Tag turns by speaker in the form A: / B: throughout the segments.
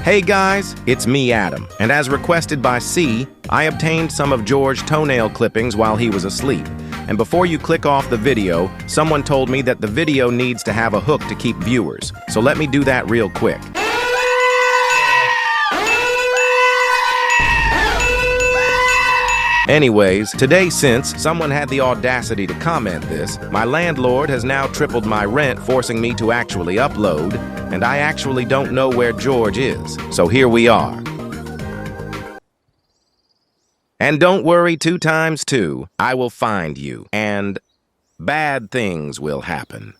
A: Hey guys, it's me, Adam, and as requested by C, I obtained some of George's toenail clippings while he was asleep. And before you click off the video, someone told me that the video needs to have a hook to keep viewers, so let me do that real quick. Anyways, today, since someone had the audacity to comment this, my landlord has now tripled my rent, forcing me to actually upload, and I actually don't know where George is. So here we are. And don't worry, 2 times 2, I will find you, and bad things will happen.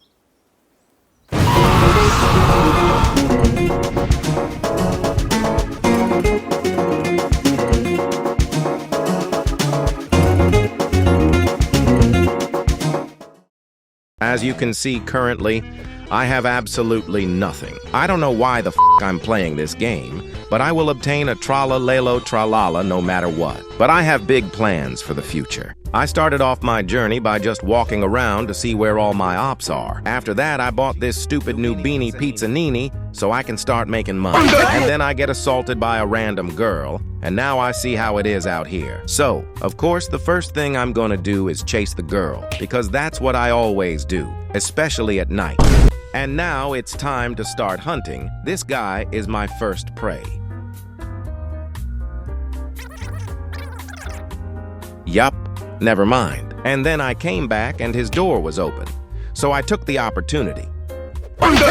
A: As you can see currently, I have absolutely nothing. I don't know why the f I'm playing this game, but I will obtain a trala-lalo-tralala no matter what. But I have big plans for the future. I started off my journey by just walking around to see where all my ops are. After that, I bought this stupid new beanie pizzanini so I can start making money. And then I get assaulted by a random girl, and now I see how it is out here. So, of course, the first thing I'm gonna do is chase the girl, because that's what I always do, especially at night. And now it's time to start hunting. This guy is my first prey. Yup, never mind. And then I came back and his door was open. So I took the opportunity.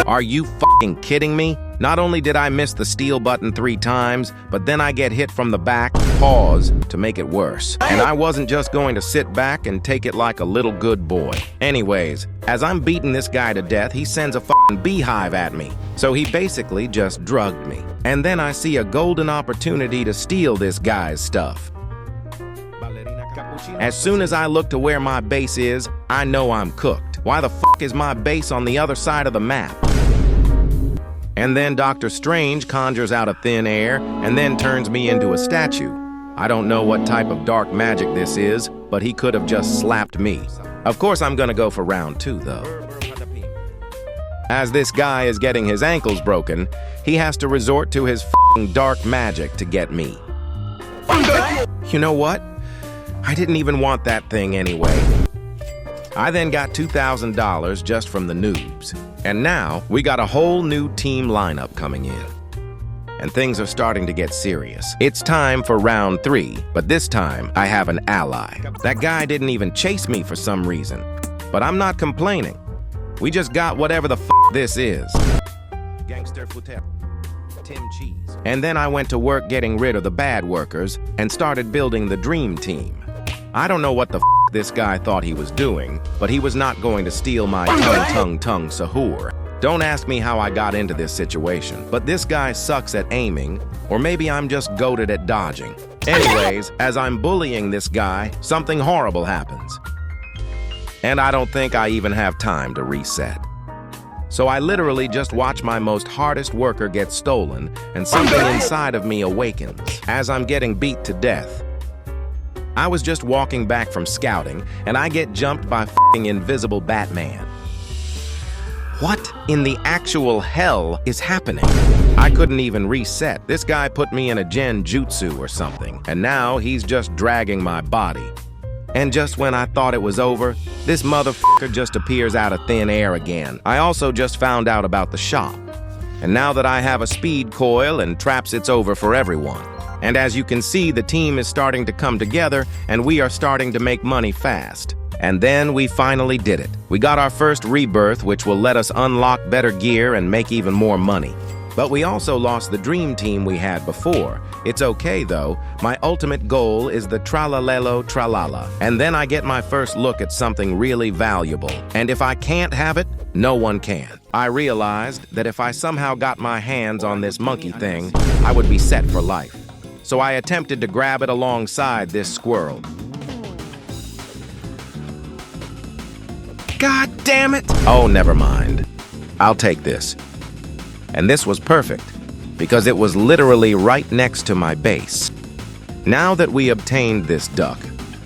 A: Are you fucking kidding me? Not only did I miss the steal button 3 times, but then I get hit from the back, pause, to make it worse. And I wasn't just going to sit back and take it like a little good boy. Anyways, as I'm beating this guy to death, he sends a fucking beehive at me. So he basically just drugged me. And then I see a golden opportunity to steal this guy's stuff. As soon as I look to where my base is, I know I'm cooked. Why the fuck is my base on the other side of the map? And then Dr. Strange conjures out of thin air and then turns me into a statue. I don't know what type of dark magic this is, but he could have just slapped me. Of course I'm gonna go for round 2 though. As this guy is getting his ankles broken, he has to resort to his f***ing dark magic to get me. You know what? I didn't even want that thing anyway. I then got $2,000 just from the noobs. And now, we got a whole new team lineup coming in. And things are starting to get serious. It's time for round 3, but this time, I have an ally. That guy didn't even chase me for some reason. But I'm not complaining. We just got whatever the f*** this is. Gangster Footer. Tim Cheese. And then I went to work getting rid of the bad workers and started building the dream team. I don't know what the f*** this guy thought he was doing, but he was not going to steal my tongue sahur. Don't ask me how I got into this situation, but this guy sucks at aiming, or maybe I'm just goated at dodging. Anyways, as I'm bullying this guy, something horrible happens. And I don't think I even have time to reset. So I literally just watch my most hardest worker get stolen, and something inside of me awakens as I'm getting beat to death. I was just walking back from scouting, and I get jumped by f***ing invisible Batman. What in the actual hell is happening? I couldn't even reset. This guy put me in a genjutsu or something, and now he's just dragging my body. And just when I thought it was over, this motherfucker just appears out of thin air again. I also just found out about the shop. And now that I have a speed coil and traps, it's over for everyone. And as you can see, the team is starting to come together, and we are starting to make money fast. And then we finally did it. We got our first rebirth, which will let us unlock better gear and make even more money. But we also lost the dream team we had before. It's okay though. My ultimate goal is the tralalelo-tralala. And then I get my first look at something really valuable. And if I can't have it, no one can. I realized that if I somehow got my hands on this monkey thing, I would be set for life. So I attempted to grab it alongside this squirrel. God damn it! Oh, never mind. I'll take this. And this was perfect, because it was literally right next to my base. Now that we obtained this duck,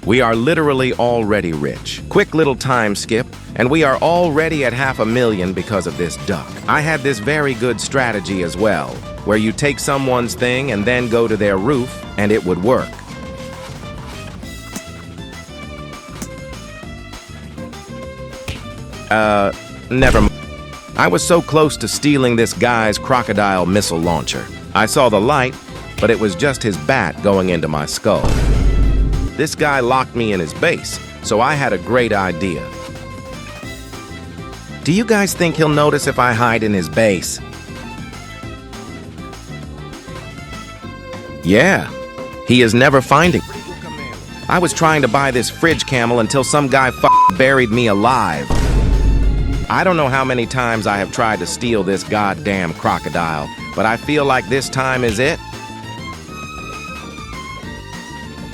A: we are literally already rich. Quick little time skip, and we are already at $500,000 because of this duck. I had this very good strategy as well. where you take someone's thing and then go to their roof, and it would work. Never mind. I was so close to stealing this guy's crocodile missile launcher. I saw the light, but it was just his bat going into my skull. This guy locked me in his base, so I had a great idea. Do you guys think he'll notice if I hide in his base? Yeah, he is never finding. I was trying to buy this fridge camel until some guy buried me alive. I don't know how many times I have tried to steal this goddamn crocodile, but I feel like this time is it.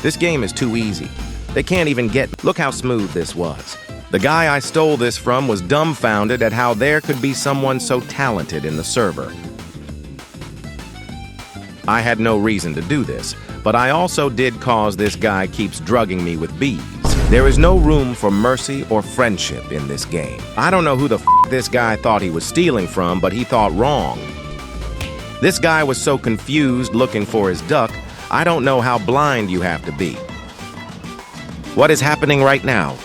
A: This game is too easy. They can't even get. Look how smooth this was. The guy I stole this from was dumbfounded at how there could be someone so talented in the server. I had no reason to do this, but I also did cause this guy keeps drugging me with bees. There is no room for mercy or friendship in this game. I don't know who the this guy thought he was stealing from, but he thought wrong. This guy was so confused looking for his duck, I don't know how blind you have to be. What is happening right now?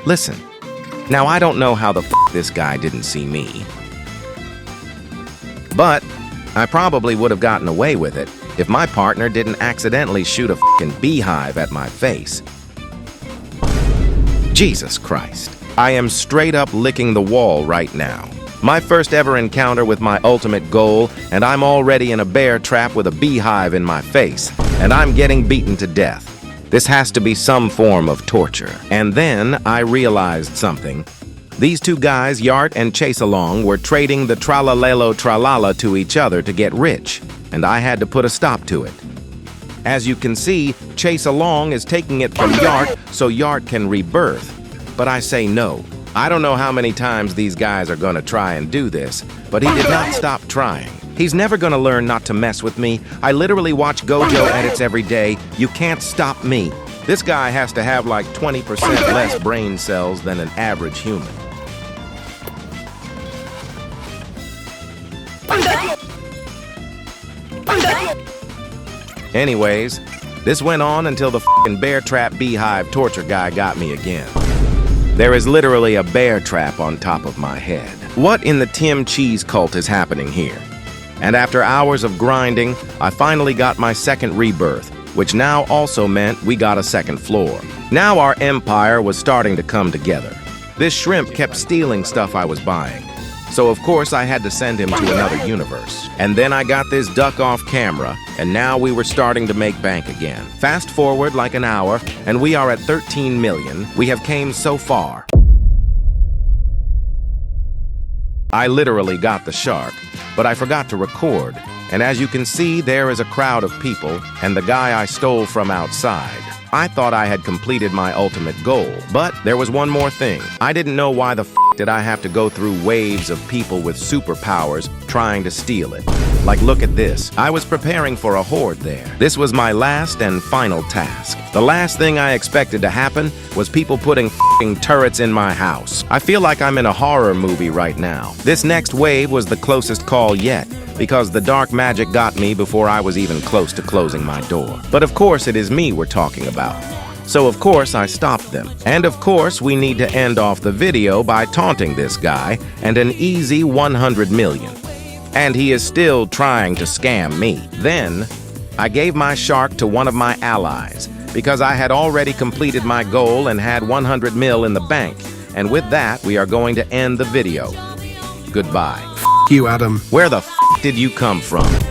A: Listen, now I don't know how the this guy didn't see me. But I probably would have gotten away with it if my partner didn't accidentally shoot a beehive at my face. Jesus Christ. I am straight up licking the wall right now. My first ever encounter with my ultimate goal, and I'm already in a bear trap with a beehive in my face, and I'm getting beaten to death. This has to be some form of torture. And then I realized something. These two guys, Yart and Chase Along, were trading the tralalelo tralala to each other to get rich, and I had to put a stop to it. As you can see, Chase Along is taking it from Yart so Yart can rebirth. But I say no. I don't know how many times these guys are gonna try and do this, but he did not stop trying. He's never gonna learn not to mess with me. I literally watch Gojo edits every day. You can't stop me. This guy has to have like 20% less brain cells than an average human. Anyways, this went on until the bear trap beehive torture guy got me again. There is literally a bear trap on top of my head. What in the Tim Cheese cult is happening here? And after hours of grinding, I finally got my second rebirth, which now also meant we got a second floor. Now our empire was starting to come together. This shrimp kept stealing stuff I was buying. So of course I had to send him to another universe. And then I got this duck off camera, and now we were starting to make bank again. Fast forward like an hour, and we are at 13 million. We have came so far. I literally got the shark, but I forgot to record. And as you can see, there is a crowd of people, and the guy I stole from outside. I thought I had completed my ultimate goal, but there was one more thing. I didn't know why the did I have to go through waves of people with superpowers trying to steal it. Like, look at this. I was preparing for a horde there. This was my last and final task. The last thing I expected to happen was people putting turrets in my house. I feel like I'm in a horror movie right now. This next wave was the closest call yet, because the dark magic got me before I was even close to closing my door. But of course it is me we're talking about. So of course I stopped them. And of course we need to end off the video by taunting this guy and an easy 100 million. And he is still trying to scam me. Then I gave my shark to one of my allies because I had already completed my goal and had 100 mil in the bank. And with that, we are going to end the video. Goodbye.
B: You, Adam.
A: Where the did you come from?